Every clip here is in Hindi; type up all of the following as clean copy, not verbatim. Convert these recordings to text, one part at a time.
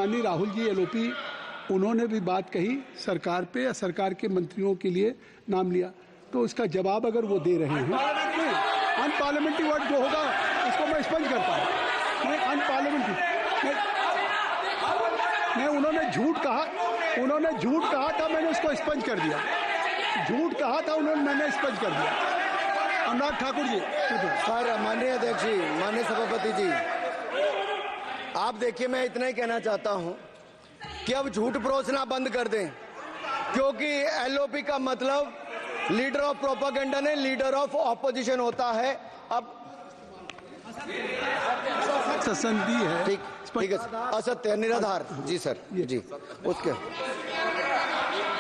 माननीय राहुल जी एलओपी उन्होंने भी बात कही सरकार पे या सरकार के मंत्रियों के लिए नाम लिया, तो उसका जवाब अगर वो दे रहे हैं, अनपार्लियामेंट्री वर्ड जो होगा उसको मैं स्पंज करता हूँ। मैं अनपार्लियामेंट्री नहीं, उन्होंने झूठ कहा था, मैंने उसको स्पंज कर दिया। झूठ कहा था उन्होंने, मैंने स्पंज कर दिया। अनुराग ठाकुर जी। सर, माननीय अध्यक्ष जी, माननीय सभापति जी, आप देखिए, मैं इतना ही कहना चाहता हूं कि अब झूठ परोसना बंद कर दें, क्योंकि एलओपी का मतलब लीडर ऑफ प्रोपेगेंडा नहीं, लीडर ऑफ ऑपोजिशन होता है। अब ससंदी है, ठीक है, असत्य निराधार। जी सर, जी उसके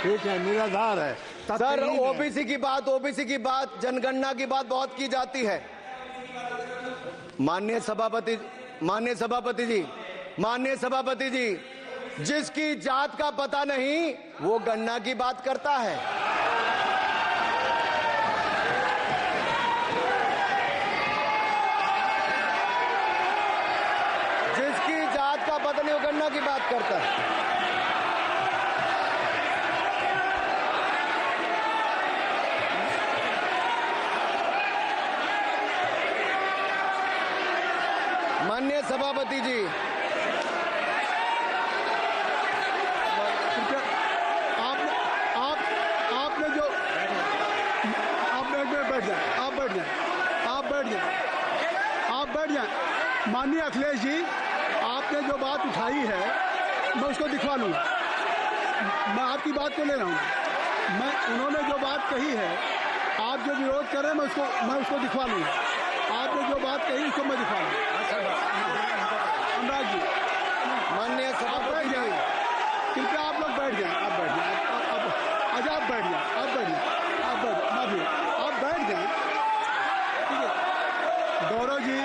ठीक है, निराधार है सर। ओबीसी की बात, जनगणना की बात बहुत की जाती है। माननीय सभापति जी, जिसकी जात का पता नहीं वो गणना की बात करता है। जिसकी जात का पता नहीं वो गणना की बात करता है। माननीय सभापति जी, आपने जो आप बैठ जाए। माननीय अखिलेश जी, आपने जो बात उठाई है मैं उसको दिखवा लूंगा। मैं आपकी बात को ले रहा हूँ। उन्होंने जो बात कही है, आप जो विरोध कर रहे हैं, मैं उसको दिखवा लूंगा। आपने जो बात कही उसको मैं दिखवा लूंगा। अनुराग जी, माननीय सभापति जी, कृपया आप लोग बैठ जाएं। आप बैठ जाएं। अच्छा, आप बैठ जाएं। ठीक है। गौरव जी,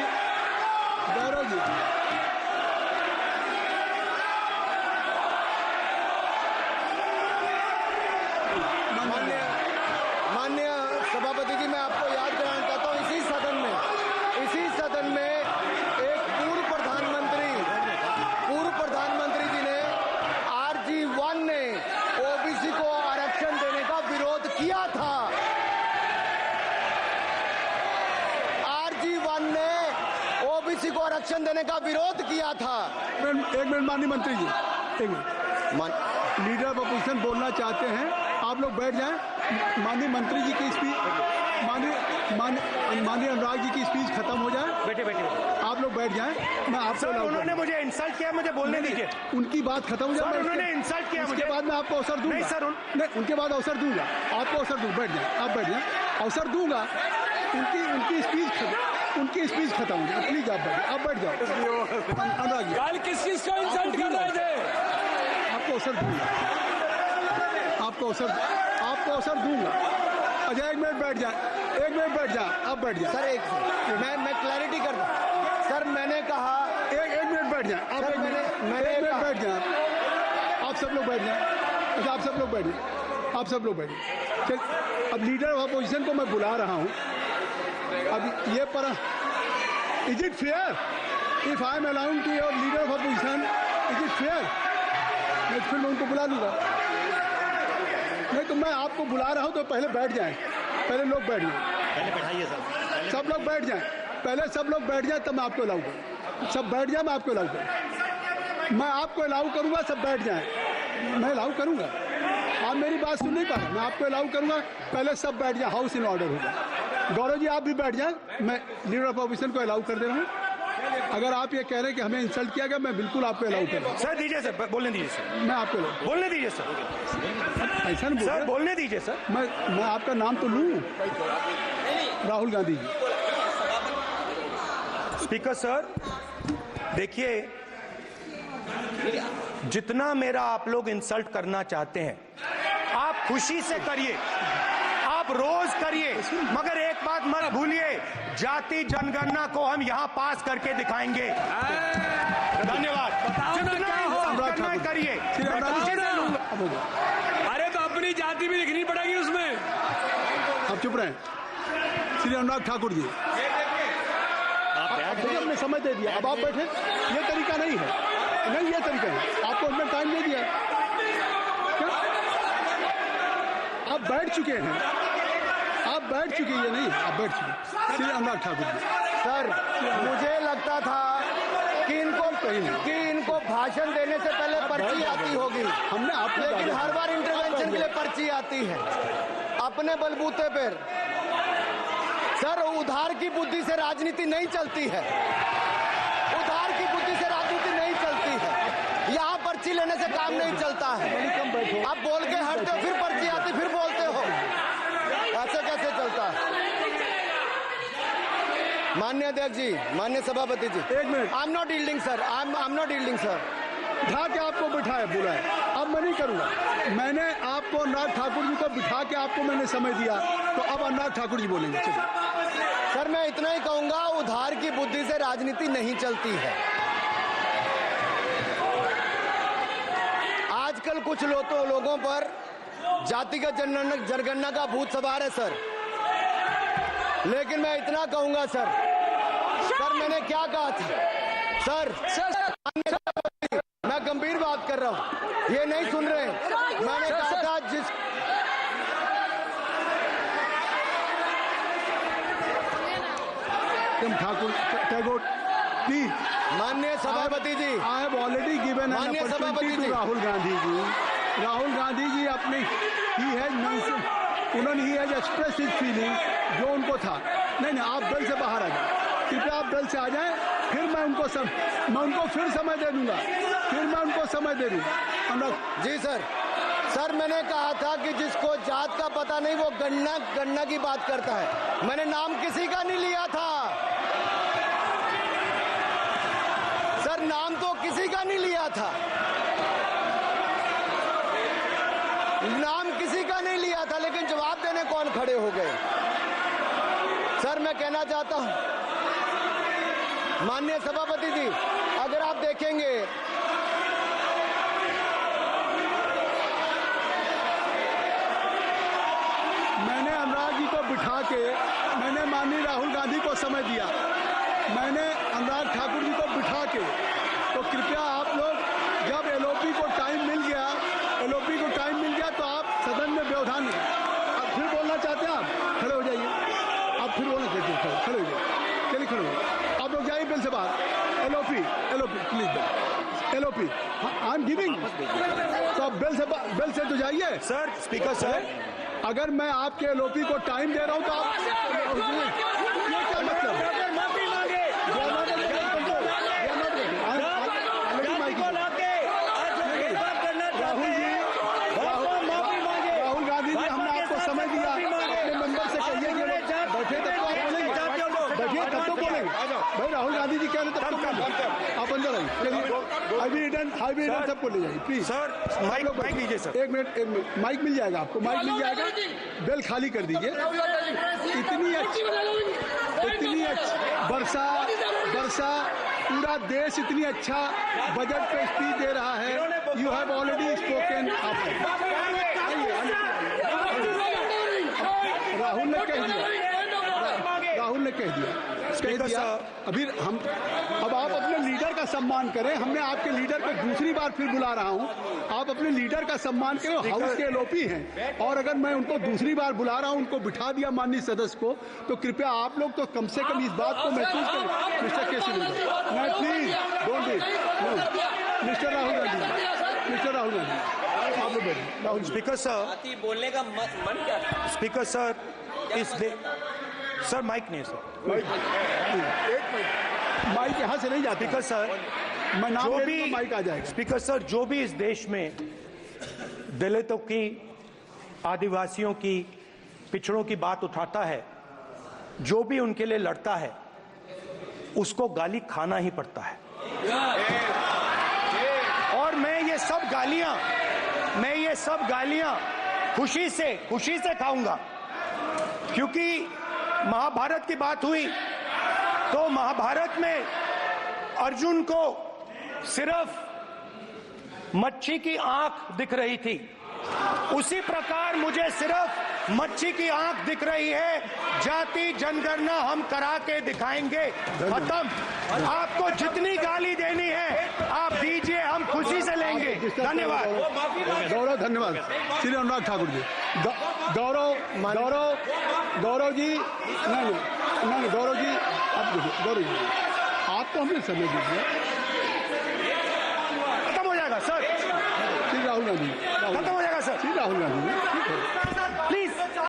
माननीय सभापति जी, मैं आपको याद कराना चाहता हूँ, इसी सदन में एक पूर्व प्रधानमंत्री जी ने RG1 ने ओबीसी को आरक्षण देने का विरोध किया था। RG1 ने ओबीसी को आरक्षण देने का विरोध किया था। एक मिनट माननीय मंत्री जी, एक मिनट। लीडर ऑफ अपोजिशन बोलना चाहते हैं, आप लोग बैठ जाएं। माननीय मंत्री जी की स्पीच, माननीय अनुराग जी की स्पीच खत्म हो जाए। बैठे आप लोग बैठ जाएं। मैं आपसे उन्होंने मुझे इंसल्ट किया, मुझे बोलने दीजिए। उनकी बात खत्म हो जाए। उन्होंने इंसल्ट किया, उसके बाद मैं आपको अवसर दूंगा। नहीं सर, नहीं, उनके बाद अवसर दूंगा, आपको अवसर दूंगा। बैठ जाए, आप बैठ जाए, अवसर दूंगा। उनकी स्पीच खत्म हो जाए। प्लीज आप बैठ जाओ। अनुराग जी, कल किस चीज को इंसल्ट कर रहे थे? आपको अवसर दूंगा। आपको अवसर दूंगा। अच्छा, एक मिनट बैठ जाए। आप बैठ जाए। सर, मैं क्लैरिटी कर दूं। सर, मैंने कहा एक मिनट बैठ जाए। आप एक मिनट बैठ जाए। आप सब लोग बैठ जाए। अच्छा, आप सब लोग बैठ जाए। चल, अब लीडर ऑफ अपोजिशन को मैं बुला रहा हूँ। अब ये पर is it fair if I am allowed to your leader of opposition? Is it fair? मैं फिर उनको बुला लूंगा। नहीं तो मैं आपको बुला रहा हूँ, तो पहले बैठ जाएं। पहले लोग बैठ जाएं। सब लोग बैठ जाएं। पहले सब लोग बैठ जाएं, तब मैं आपको अलाउ करूँ। सब बैठ जाए, मैं आपको अलाउ करूँ। मैं आपको अलाउ करूँगा, सब बैठ जाएं। मैं अलाउ करूँगा। आप मेरी बात सुन नहीं पा रहे। मैं आपको अलाउ करूँगा, पहले सब बैठ जाए। हाउस इन ऑर्डर होगा। गौरव जी, आप भी बैठ जाएं। मैं लीडर ऑफ अपोजिशन को अलाउ कर दे रहा हूँ। अगर आप ये कह रहे हैं कि हमें इंसल्ट किया गया, मैं बिल्कुल आपको अलाउ कर दूँ। सर दीजिए, सर बोलने दीजिए। सर मैं आपको बोलने दीजिए। सर ऐसा नहीं सर बोलने दीजिए। सर मैं आपका नाम तो लूँ। राहुल गांधी जी। स्पीकर सर, देखिए, जितना मेरा आप लोग इंसल्ट करना चाहते हैं, आप खुशी से करिए, आप रोज करिए, मगर एक बात मत भूलिए, जाति जनगणना को हम यहां पास करके दिखाएंगे। धन्यवाद। जितना करिए, अरे तो अपनी जाति भी लिखनी पड़ेगी उसमें। आप चुप रहे। श्री अनुराग ठाकुर जी, आपने समय दे दिया। अब आप बैठे। ये तरीका नहीं है। नहीं, ये तरीका है। आप आप बैठ चुके हैं, आप बैठ चुके हैं, नहीं आप बैठ चुके। श्री अनुराग ठाकुर जी, सर मुझे लगता था कि इनको भाषण देने से पहले पर्ची आती होगी, हमने आपको लेकिन हर बार इंटरवेंशन के लिए पर्ची आती है अपने बलबूते पर। सर उधार की बुद्धि से राजनीति नहीं चलती है, उधार की बुद्धि से राजनीति नहीं चलती है। यहाँ पर्ची लेने से काम नहीं चलता है। आप बोल के हटते हो, फिर पर्ची आती, फिर बोलते हो, ऐसे कैसे चलता है? माननीय अध्यक्ष जी, माननीय सभापति जी, एक minute. I am not yielding sir, I am not yielding sir. बिठा के आपको बिठाया बुलाया, अब मैं नहीं करूंगा। मैंने आपको अनुराग ठाकुर जी को बिठा के आपको मैंने समय दिया, तो अब अनुराग ठाकुर जी बोलेंगे। चलिए सर मैं इतना ही कहूंगा, उधार की बुद्धि से राजनीति नहीं चलती है। आजकल कुछ लोगों पर जातिगत जनगणना का भूत सवार है सर, लेकिन मैं इतना कहूंगा सर मैंने क्या कहा था सर, मैं गंभीर बात कर रहा हूं, ये नहीं सुन रहे। मैंने कहा था ठाकुर टैगोर प्लीज। माननीय सभापति जी, I have already given an माननीय सभापति अपॉर्चुनिटी जी। टू राहुल गांधी जी। राहुल गांधी जी अपने ही हैज एक्सप्रेस हिज फीलिंग जो उनको था। नहीं आप दल से बाहर आ जाए, कृपया आप दल से आ जाएं, फिर मैं उनको फिर समय दे दूंगा, फिर मैं उनको समय दे दूंगा। जी सर मैंने कहा था कि जिसको जात का पता नहीं वो गणना की बात करता है। मैंने नाम किसी का नहीं लिया था सर, नाम तो किसी का नहीं लिया था, नाम किसी का नहीं लिया था, लेकिन जवाब देने कौन खड़े हो गए? सर मैं कहना चाहता हूं माननीय सभापति जी, अगर आप देखेंगे मैंने अनुराग जी को बिठा के मैंने माननीय राहुल गांधी को समय दिया, मैंने अनुराग ठाकुर जी को बिठा के, तो कृपया आप लोग जब एलओपी को टाइम मिल गया तो आप सदन में व्यवधान अब फिर बोलना चाहते हैं, आप खड़े हो जाइए, आप फिर बोलना चाहते हैं, खड़े हो जाइए, चलिए खड़े हो, आप लोग जाइए बिल से बाहर। LOP please, LOP I am giving, तो आप बिल से तो जाइए। सर स्पीकर सर, अगर मैं आपके एलओपी को टाइम दे रहा हूं तो आप ये क्या मतलब? राहुल गांधी जी, हमने आपको समय दिया, अपने मेंबर से कहिए कि बैठे तक तो आप बोलेंगे, बैठिए तब तो बोलेंगे भाई। राहुल गांधी जी कह रहे तब तो बोलेंगे, आप अंदर आइए। चलिए आई भी रिटर्न सबको ले जाइए प्लीज। सर माइक लीजिए सर, एक मिनट माइक मिल जाएगा आपको, माइक मिल जाएगा, बेल खाली कर दीजिए। इतनी अच्छी वर्षा पूरा देश इतनी अच्छा बजट पे स्पीच दे रहा है। You have already spoken. Rahul ने कह दिया अभी हम, अब आप अपने लीडर का सम्मान करें। हमने आपके लीडर को दूसरी बार फिर बुला रहा हूं, आप अपने लीडर का सम्मान करें। हाउस के एलओपी हैं, और अगर मैं उनको दूसरी बार बुला रहा हूं, उनको बिठा दिया माननीय सदस्य को, तो कृपया आप लोग तो कम से कम इस बात को महसूस करें। मिस्टर केसी नहीं, please don't do. Mister Rahul Gandhi, आप लोग बैठिए। राहुल स्पीकर सर, बोलने का मन क्या था? स्पीकर सर, सर माइक नहीं सर, माइक यहाँ से नहीं जाता। स्पीकर सर, मैं नाम जो ले भी लूंगा, माइक आ जाएगा। स्पीकर सर, जो भी इस देश में दलितों की, आदिवासियों की, पिछड़ों की बात उठाता है, जो भी उनके लिए लड़ता है, उसको गाली खाना ही पड़ता है। और मैं ये सब गालियां खुशी से खाऊंगा, क्योंकि महाभारत की बात हुई तो महाभारत में अर्जुन को सिर्फ मच्छी की आंख दिख रही थी, उसी प्रकार मुझे सिर्फ मच्छी की आंख दिख रही है। जाति जनगणना हम करा के दिखाएंगे, खत्म। आपको जितनी गाली देनी है आप दीजिए, हम खुशी से लेंगे। धन्यवाद। गौरव, धन्यवाद श्री अनुराग ठाकुर जी। गौरव जी, नहीं गौरव जी, आप देखिए गौरव जी, आपको हमने समय दीजिए। खत्म हो जाएगा सर, श्री राहुल गांधी, खत्म हो जाएगा सर, श्री राहुल गांधी। प्लीज।